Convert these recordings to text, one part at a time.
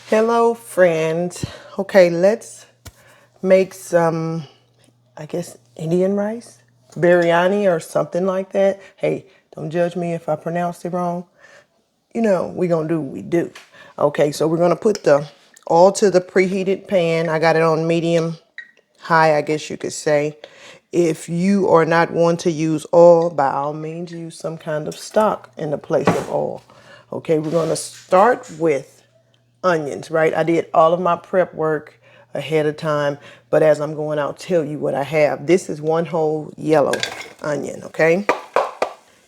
Hello, friends. Okay, let's make some, I guess, Indian rice, biryani or something like that. Hey, don't judge me if I pronounced it wrong. You know, we're going to do what we do. Okay, so we're going to put the oil to the preheated pan. I got it on medium high, I guess you could say. If you are not one to use oil, by all means, use some kind of stock in the place of oil. Okay, we're going to start with onions, right? I did all of my prep work ahead of time, but as I'm going, I'll tell you what I have. This is one whole yellow onion, okay?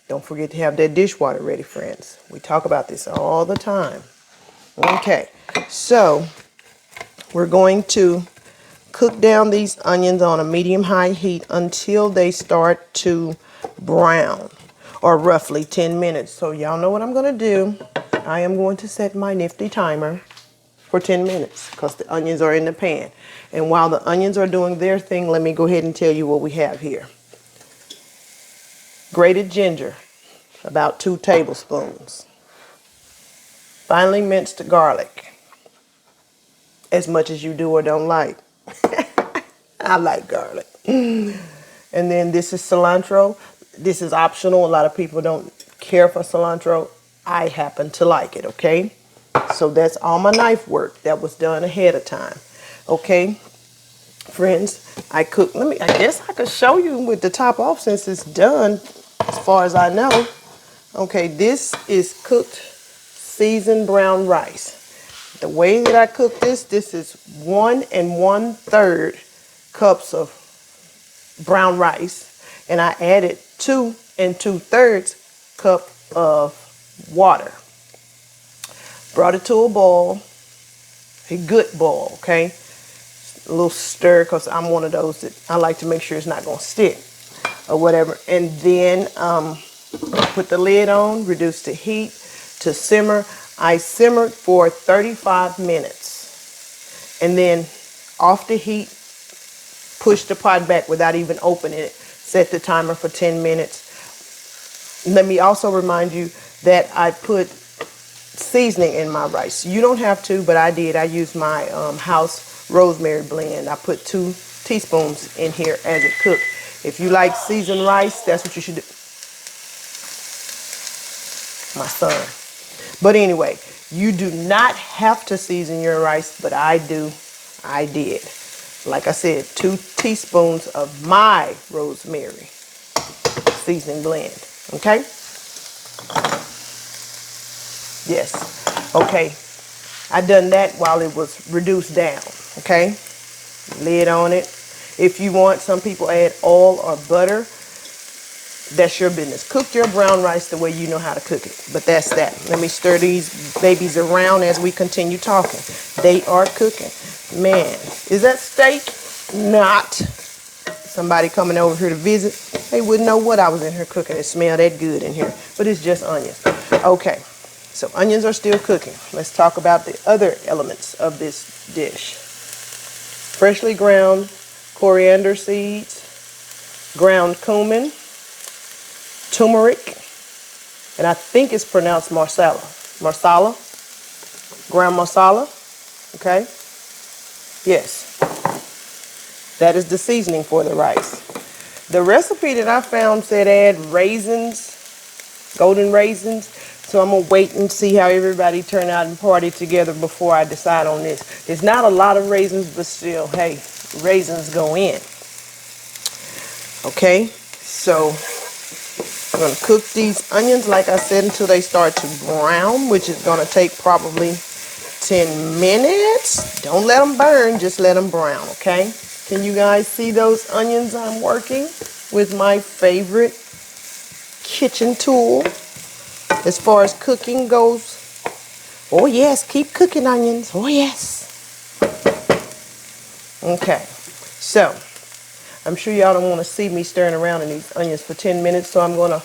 Don't forget to have that dishwater ready, friends. We talk about this all the time. Okay, so we're going to cook down these onions on a medium-high heat until they start to brown, or roughly 10 minutes. So y'all know what I'm going to do. I am going to set my nifty timer for 10 minutes because the onions are in the pan. And while the onions are doing their thing, let me go ahead and tell you what we have here. Grated ginger, about 2 tablespoons. Finely minced garlic, as much as you do or don't like. I like garlic. And then this is cilantro. This is optional. A lot of people don't care for cilantro. I happen to like it, okay? So that's all my knife work that was done ahead of time. Okay, friends, I cook. I guess I could show you with the top off since it's done, as far as I know. Okay, this is cooked seasoned brown rice. The way that I cook this is 1 1/3 cups of brown rice, and I added 2 2/3 cup of water. Brought it to a boil, a good boil, okay? A little stir, because I'm one of those that I like to make sure it's not going to stick or whatever. And then put the lid on, reduce the heat to simmer. I simmered for 35 minutes. And then off the heat, push the pot back without even opening it. Set the timer for 10 minutes. Let me also remind you that I put seasoning in my rice. You don't have to, but I did. I used my house rosemary blend. I put 2 teaspoons in here as it cooked. If you like seasoned rice, that's what you should do. My son. But anyway, you do not have to season your rice, but I do. I did. Like I said, 2 teaspoons of my rosemary seasoning blend. Okay? Yes. Okay. I done that while it was reduced down. Okay? Lid on it. If you want, some people add oil or butter. That's your business. Cook your brown rice the way you know how to cook it. But that's that. Let me stir these babies around as we continue talking. They are cooking. Man, is that steak? Not. Somebody coming over here to visit, they wouldn't know what I was in here cooking. It smelled that good in here. But it's just onions. Okay, so onions are still cooking. Let's talk about the other elements of this dish. Freshly ground coriander seeds, ground cumin, tumeric, and I think it's pronounced masala. Ground masala, okay? Yes. That is the seasoning for the rice. The recipe that I found said add raisins, golden raisins. So I'm going to wait and see how everybody turn out and party together before I decide on this. It's not a lot of raisins, but still, hey, raisins go in. Okay, so I'm going to cook these onions, like I said, until they start to brown, which is going to take probably 10 minutes. Don't let them burn, just let them brown, okay? Can you guys see those onions I'm working with my favorite kitchen tool as far as cooking goes? Oh yes, keep cooking onions. Oh yes. Okay, so I'm sure y'all don't want to see me stirring around in these onions for 10 minutes, so I'm going to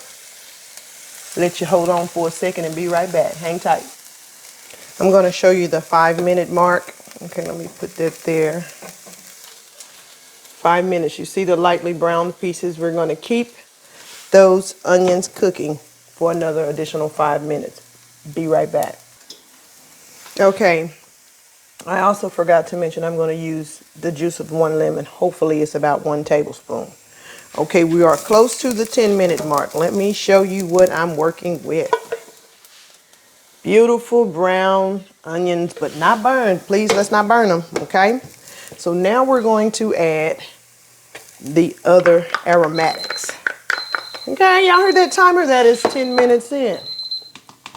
let you hold on for a second and be right back. Hang tight. I'm going to show you the 5-minute mark. Okay, let me put that there. 5 minutes. You see the lightly browned pieces? We're going to keep those onions cooking for another additional 5 minutes. Be right back. Okay, I also forgot to mention I'm going to use the juice of 1 lemon. Hopefully it's about 1 tablespoon. Okay, we are close to the 10-minute mark. Let me show you what I'm working with. Beautiful brown onions, but not burned. Please, let's not burn them, okay? So now we're going to add the other aromatics. Okay, y'all heard that timer? That is 10 minutes in.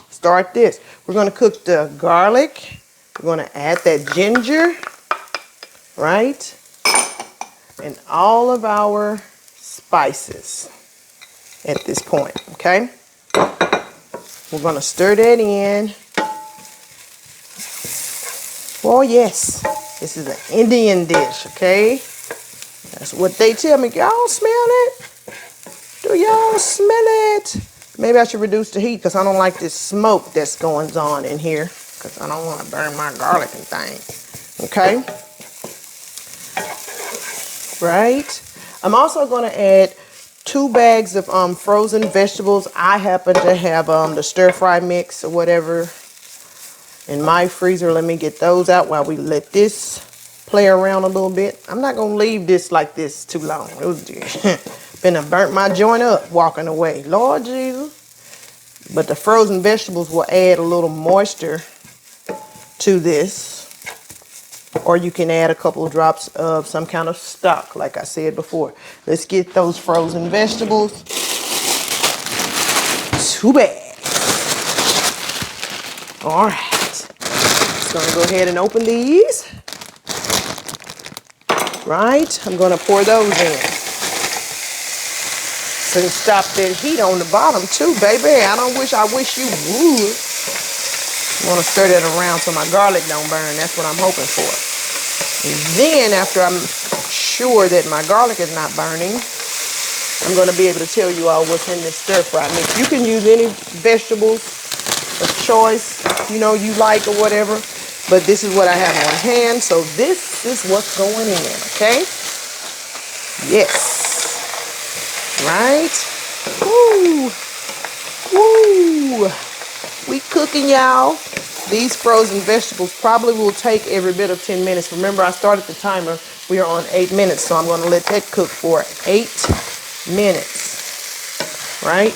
Start this. We're going to cook the garlic. We're going to add that ginger, right? And all of our spices at this point, okay? We're going to stir that in. Oh, yes. This is an Indian dish, okay? That's what they tell me. Y'all smell it? Do y'all smell it? Maybe I should reduce the heat because I don't like this smoke that's going on in here because I don't want to burn my garlic and things, okay? Right? I'm also going to add 2 bags of frozen vegetables. I happen to have the stir fry mix or whatever in my freezer. Let me get those out while we let this play around a little bit. I'm not going to leave this like this too long. It was been burnt my joint up walking away. Lord Jesus. But the frozen vegetables will add a little moisture to this. Or you can add a couple of drops of some kind of stock, like I said before. Let's get those frozen vegetables. 2 bags. All right. Just gonna go ahead and open these. Right, I'm gonna pour those in. So stop that heat on the bottom too, baby. I wish you would. I wanna stir that around so my garlic don't burn. That's what I'm hoping for. And then after I'm sure that my garlic is not burning, I'm gonna be able to tell you all what's in this stir fry mix. You can use any vegetables of choice, you like or whatever, but this is what I have on hand. So this is what's going in, okay? Yes. Right? Woo! Woo! We cooking, y'all. These frozen vegetables probably will take every bit of 10 minutes. Remember, I started the timer. We are on 8 minutes, so I'm going to let that cook for 8 minutes. Right?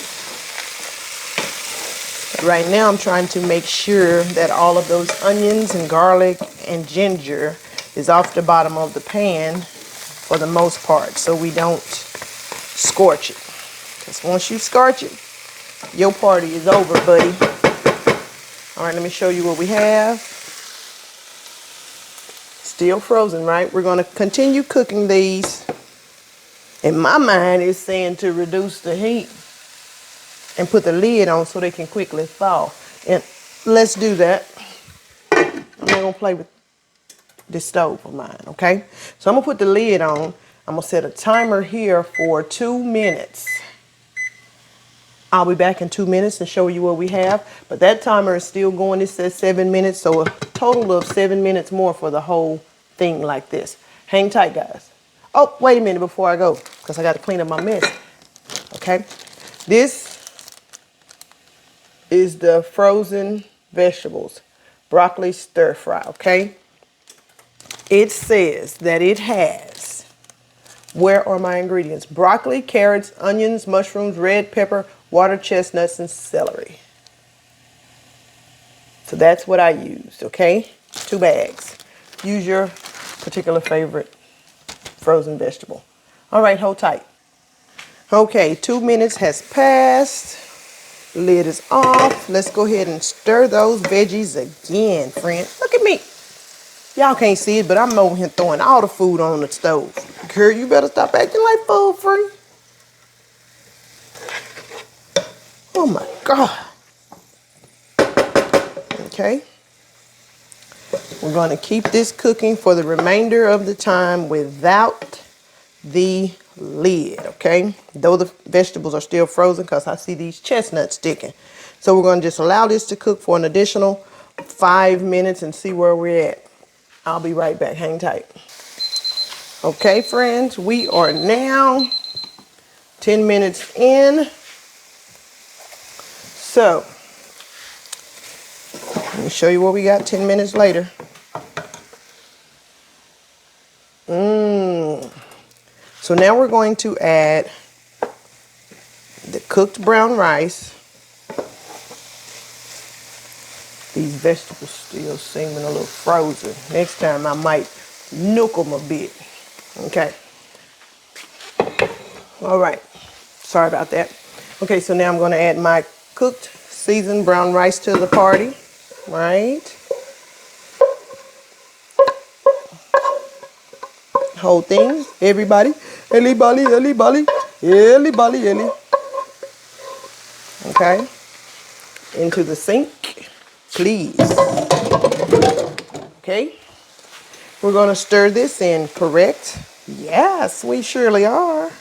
Right now, I'm trying to make sure that all of those onions and garlic and ginger is off the bottom of the pan for the most part, so we don't scorch it. Because once you scorch it, your party is over, buddy. All right, let me show you what we have. Still frozen, right? We're going to continue cooking these. And my mind is saying to reduce the heat and put the lid on so they can quickly thaw. And let's do that. I'm not going to play with this stove of mine, okay? So I'm going to put the lid on. I'm going to set a timer here for 2 minutes. I'll be back in 2 minutes and show you what we have. But that timer is still going. It says 7 minutes, so a total of 7 minutes more for the whole thing like this. Hang tight, guys. Oh, wait a minute before I go, because I got to clean up my mess. Okay? This is the frozen vegetables. Broccoli stir fry, okay? It says that it has, where are my ingredients? Broccoli, carrots, onions, mushrooms, red pepper, water chestnuts, and celery. So that's what I used, okay? 2 bags. Use your particular favorite frozen vegetable. All right, hold tight. Okay, 2 minutes has passed. Lid is off. Let's go ahead and stir those veggies again, friend. Look at me. Y'all can't see it, but I'm over here throwing all the food on the stove. Girl, you better stop acting like food free. Oh my God. Okay. We're going to keep this cooking for the remainder of the time without the lid, okay? Though the vegetables are still frozen because I see these chestnuts sticking. So we're going to just allow this to cook for an additional 5 minutes and see where we're at. I'll be right back. Hang tight. Okay, friends, we are now 10 minutes in. So, let me show you what we got 10 minutes later. So now we're going to add the cooked brown rice. These vegetables still seeming a little frozen. Next time I might nuke them a bit. Okay. All right. Sorry about that. Okay, so now I'm going to add my cooked seasoned brown rice to the party. Right. Whole thing. Everybody. Ellie. Okay. Into the sink, please. Okay. We're going to stir this in, correct? Yes, we surely are.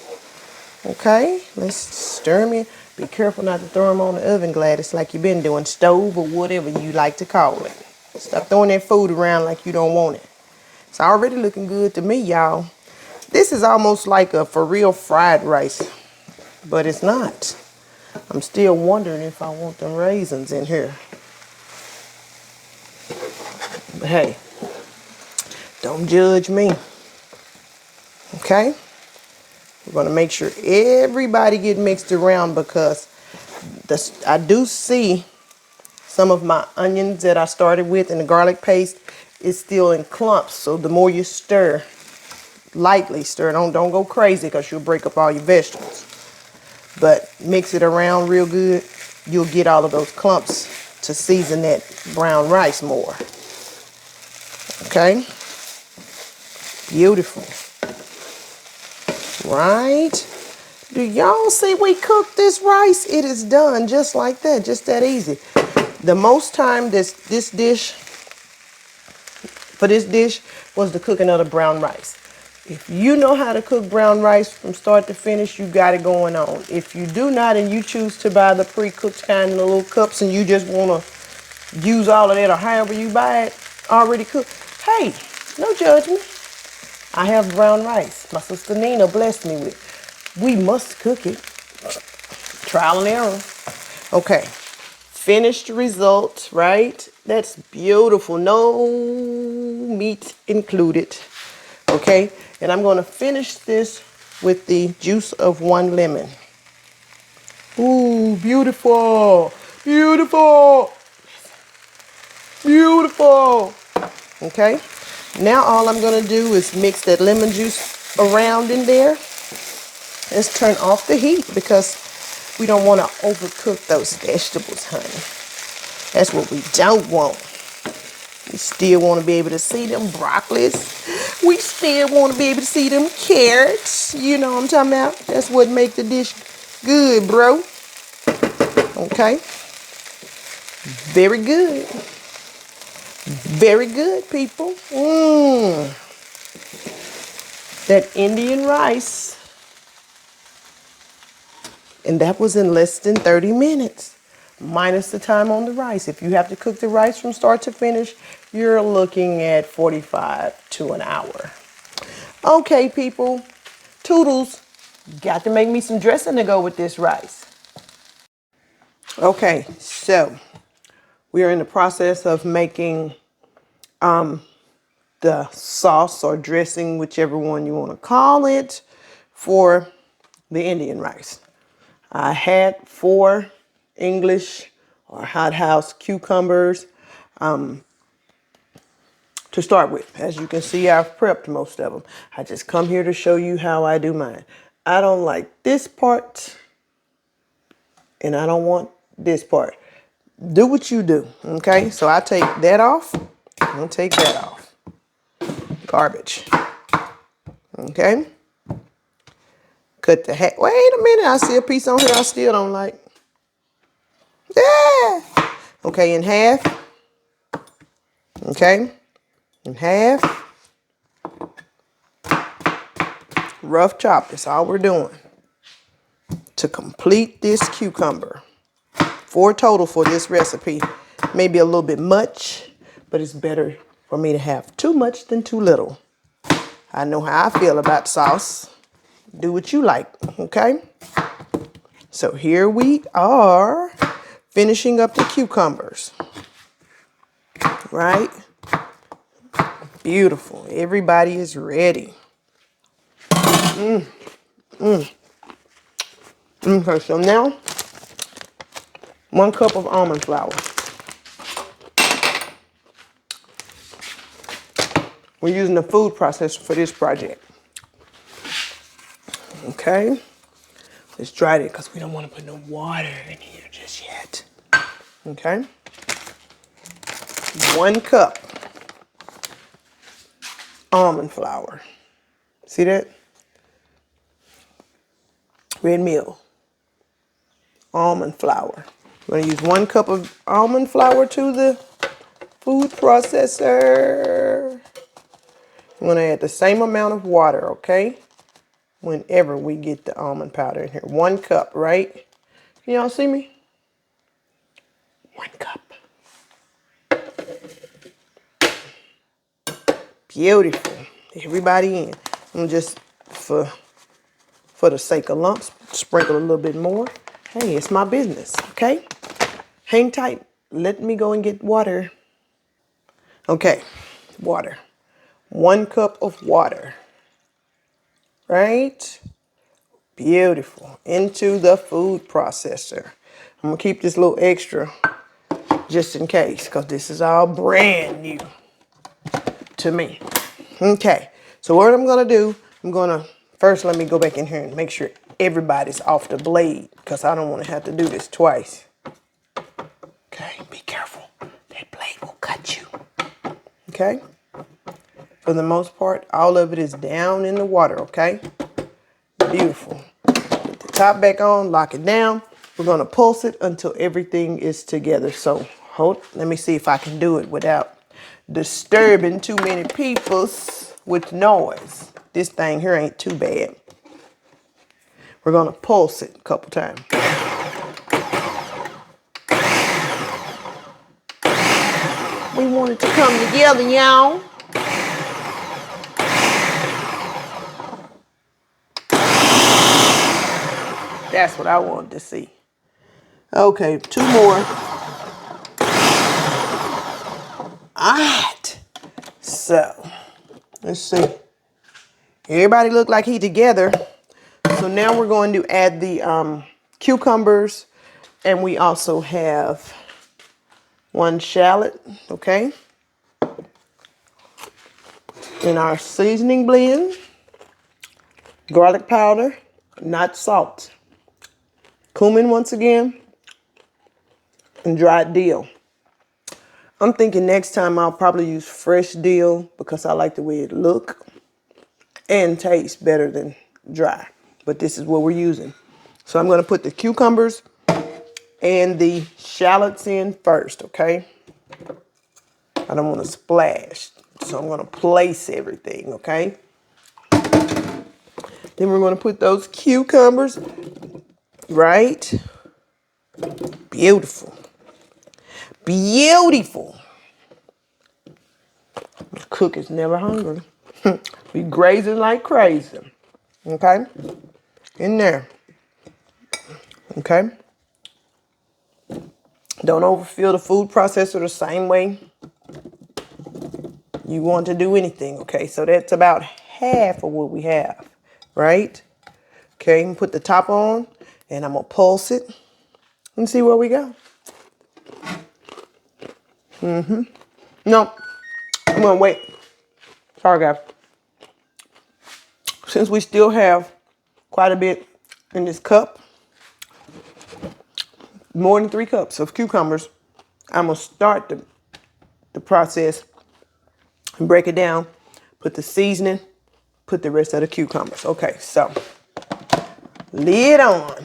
Okay, let's stir them in. Be careful not to throw them on the oven, Gladys, like you've been doing, stove or whatever you like to call it. Stop throwing that food around like you don't want it. It's already looking good to me, y'all. This is almost like a for real fried rice, but it's not. I'm still wondering if I want them raisins in here. But hey, don't judge me. Okay? We're going to make sure everybody get mixed around because I do see some of my onions that I started with and the garlic paste is still in clumps. So the more you stir, lightly stir, don't go crazy because you'll break up all your vegetables. But mix it around real good. You'll get all of those clumps to season that brown rice more. Okay? Beautiful. Right? Do y'all see we cooked this rice? It is done just like that, just that easy. The most time this dish was the cooking of the brown rice. If you know how to cook brown rice from start to finish, you got it going on. If you do not and you choose to buy the pre-cooked kind in the little cups and you just want to use all of that or however you buy it already cooked, hey, no judgment. I have brown rice. My sister Nina blessed me with. We must cook it. Trial and error. Okay. Finished result, right? That's beautiful. No meat included. Okay. And I'm going to finish this with the juice of 1 lemon. Ooh, beautiful. Beautiful. Beautiful. Okay. Now all I'm going to do is mix that lemon juice around in there. Let's turn off the heat because we don't want to overcook those vegetables, honey. That's what we don't want. We still want to be able to see them broccolis. We still want to be able to see them carrots. You know what I'm talking about? That's what make the dish good, bro. Okay. Very good. Very good, people. That Indian rice. And that was in less than 30 minutes. Minus the time on the rice. If you have to cook the rice from start to finish, you're looking at 45 to an hour. Okay, people. Toodles. Got to make me some dressing to go with this rice. Okay, so we are in the process of making the sauce or dressing, whichever one you want to call it, for the Indian rice. I had 4 English or hothouse cucumbers to start with. As you can see, I've prepped most of them. I just come here to show you how I do mine. I don't like this part and I don't want this part. Do what you do, okay? So I take that off. I'll take that off. Garbage. Okay? Cut the hat. Wait a minute. I see a piece on here I still don't like. Yeah. Okay, in half. Okay? In half. Rough chop. That's all we're doing. To complete this cucumber. 4 total for this recipe. Maybe a little bit much, but it's better for me to have too much than too little. I know how I feel about sauce. Do what you like, okay? So here we are finishing up the cucumbers. Right? Beautiful. Everybody is ready. Okay, so now 1 cup of almond flour. We're using a food processor for this project. Okay, let's dry it because we don't want to put no water in here just yet. Okay, 1 cup almond flour. See that? Red meal. Almond flour. We're going to use 1 cup of almond flour to the food processor. I'm going to add the same amount of water, okay? Whenever we get the almond powder in here. 1 cup, right? Can y'all see me? 1 cup. Beautiful. Everybody in. I'm just, for the sake of lumps, sprinkle a little bit more. Hey, it's my business, okay? Hang tight. Let me go and get water. Okay, water. 1 cup of water. Right? Beautiful. Into the food processor. I'm going to keep this little extra just in case, because this is all brand new to me. Okay, so what I'm going to do, first let me go back in here and make sure everybody's off the blade, because I don't want to have to do this twice. Okay, be careful. That blade will cut you. Okay? For the most part, all of it is down in the water, okay? Beautiful. Put the top back on, lock it down. We're going to pulse it until everything is together. So, let me see if I can do it without disturbing too many people with noise. This thing here ain't too bad. We're going to pulse it a couple times. We want it to come together, y'all. That's what I wanted to see. Okay, 2 more. All right. So, let's see. Everybody look like he together. So now we're going to add the cucumbers, and we also have 1 shallot, okay? In our seasoning blend, garlic powder, not salt, cumin once again, and dried dill. I'm thinking next time I'll probably use fresh dill because I like the way it look and tastes better than dry. But this is what we're using. So I'm going to put the cucumbers and the shallots in first, okay? I don't want to splash. So I'm going to place everything, okay? Then we're going to put those cucumbers, right? Beautiful. Beautiful. Cook is never hungry. We grazing like crazy. Okay? In there. Okay? Don't overfill the food processor the same way you want to do anything. Okay? So that's about half of what we have. Right? Okay, and put the top on, and I'm going to pulse it and see where we go. No, I'm going to wait. Sorry, guys. Since we still have quite a bit in this cup, more than 3 cups of cucumbers, I'm going to start the process and break it down, put the seasoning, put the rest of the cucumbers. Okay, so lid on.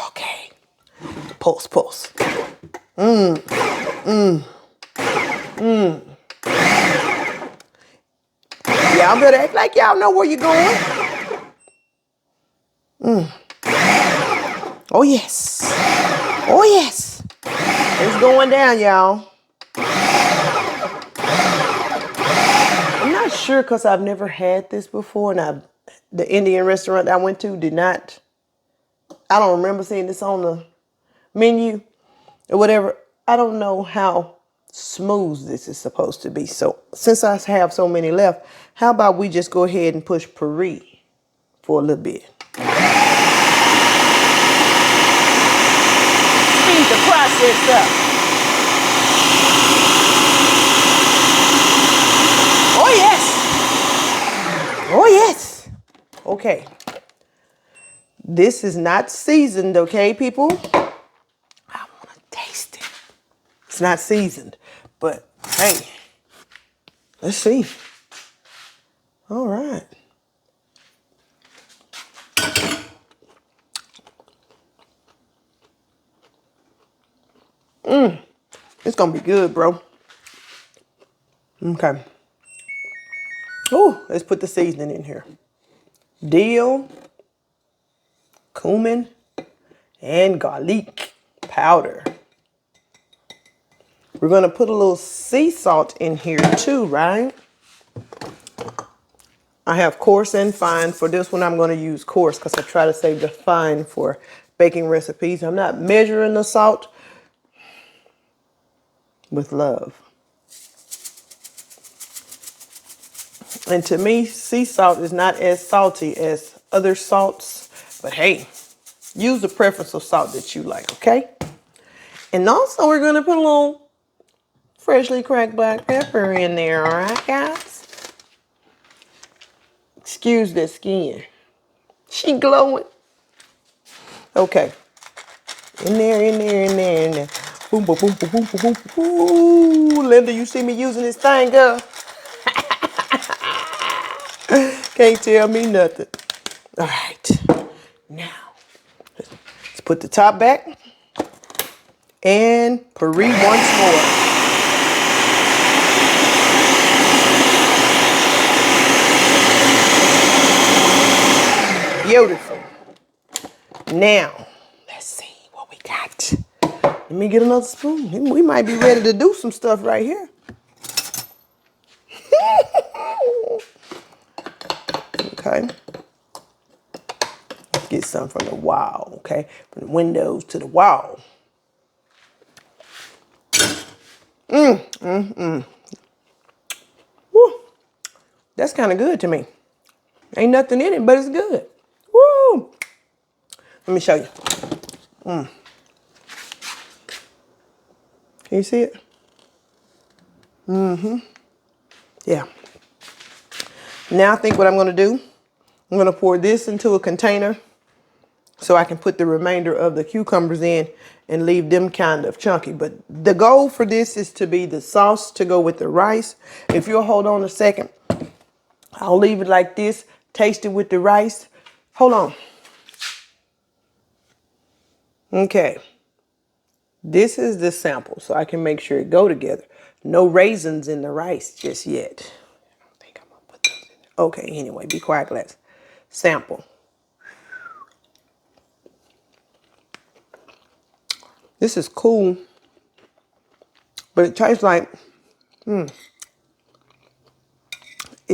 Okay, pulse. Y'all better act like y'all know where you're going. Oh, yes. Oh, yes. It's going down, y'all. I'm not sure because I've never had this before, and the Indian restaurant I went to did not. I don't remember seeing this on the menu or whatever. I don't know how smooth this is supposed to be. So since I have so many left, how about we just go ahead and push puree for a little bit. Speed the process up. Oh yes. Oh yes. Okay. This is not seasoned, okay, people? I want to taste it. It's not seasoned, but hey, let's see. All right. It's gonna be good, bro. Okay. Oh, let's put the seasoning in here. Dill, cumin, and garlic powder. We're gonna put a little sea salt in here too, right? I have coarse and fine. For this one, I'm gonna use coarse because I try to save the fine for baking recipes. I'm not measuring the salt with love. And to me, sea salt is not as salty as other salts, but hey, use the preference of salt that you like, okay? And also we're gonna put a little freshly cracked black pepper in there, all right, guys? Excuse the skin. She glowing. Okay. In there, in there, in there, in there. Boom, boom, boom, boom, boom, boom, boom. Ooh, Linda, you see me using this thing, girl? Can't tell me nothing. All right. Now, let's put the top back and puree once more. Beautiful. Now, let's see what we got. Let me get another spoon. We might be ready to do some stuff right here. Okay. Let's get some from the wall, okay? From the windows to the wall. Woo. That's kind of good to me. Ain't nothing in it, but it's good. Woo. Let me show you. Can you see it? Yeah. Now I think what I'm going to do, I'm going to pour this into a container so I can put the remainder of the cucumbers in and leave them kind of chunky. But the goal for this is to be the sauce to go with the rice. If you'll hold on a second, I'll leave it like this, taste it with the rice. Hold on. Okay. This is the sample so I can make sure it go together. No raisins in the rice just yet. I don't think I'm gonna put those in there. Okay, anyway, be quiet, class. Sample. This is cool, but it tastes like, it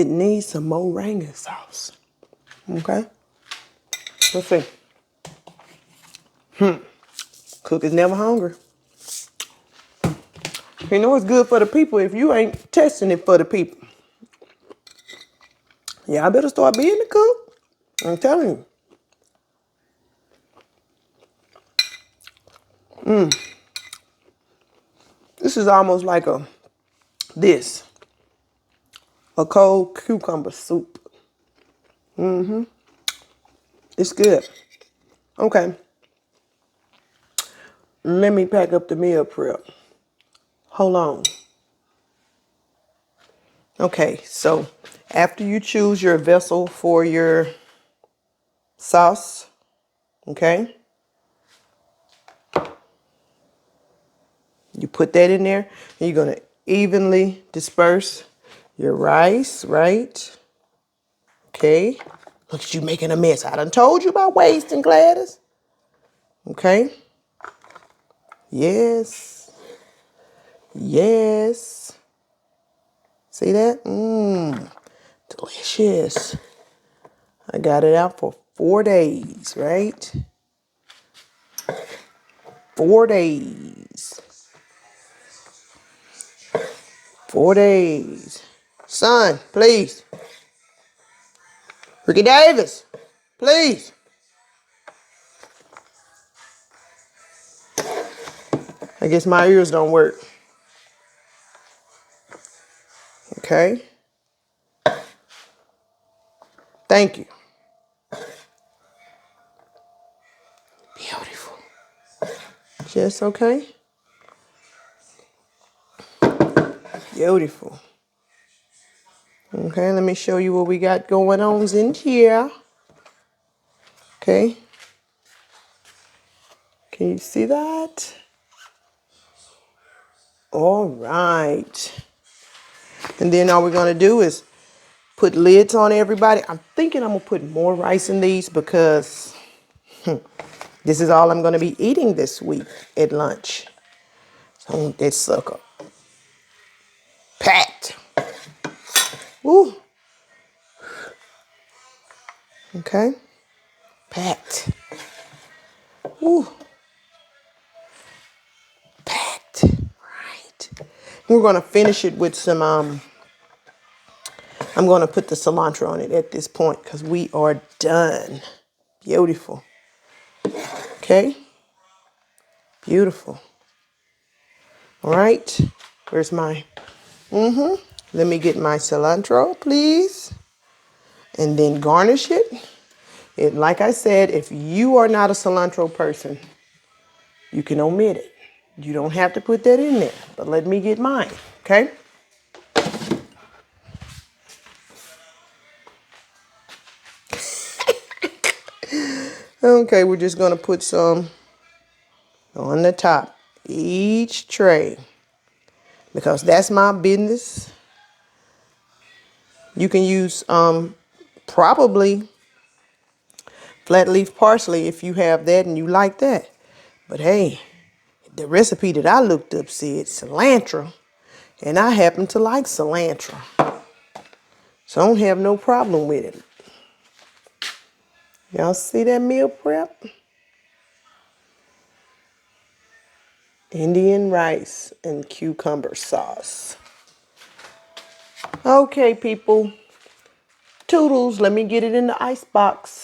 needs some meringue sauce. Okay? Let's see. Cook is never hungry. You know it's good for the people if you ain't testing it for the people. Yeah, I better start being the cook. I'm telling you. This is almost like a cold cucumber soup. It's good. Okay. Let me pack up the meal prep. Hold on. Okay, so after you choose your vessel for your sauce, okay, you put that in there and you're going to evenly disperse your rice, right? Okay. Look at you making a mess. I done told you about wasting, Gladys. Okay. Yes. Yes. See that? Delicious. I got it out for 4 days, right? 4 days. 4 days. Son, please. Ricky Davis, please. I guess my ears don't work. Okay. Thank you. Beautiful. Just okay. Beautiful. Okay, let me show you what we got going on in here. Okay. Can you see that? All right. And then all we're going to do is put lids on everybody. I'm thinking I'm going to put more rice in these because this is all I'm going to be eating this week at lunch. So I want that sucker packed. Ooh. Okay. Packed. Ooh. Packed. Right. We're going to finish it with some, I'm going to put the cilantro on it at this point because we are done. Beautiful. Okay. Beautiful. All right. Where's my, let me get my cilantro, please. And then garnish it. Like I said, if you are not a cilantro person, you can omit it. You don't have to put that in there, but let me get mine, okay? Okay, we're just gonna put some on the top, each tray, because that's my business. You can use probably flat leaf parsley if you have that and you like that. But hey, the recipe that I looked up said cilantro, and I happen to like cilantro. So I don't have no problem with it. Y'all see that meal prep? Indian rice and cucumber sauce. Okay, people. Toodles, let me get it in the ice box.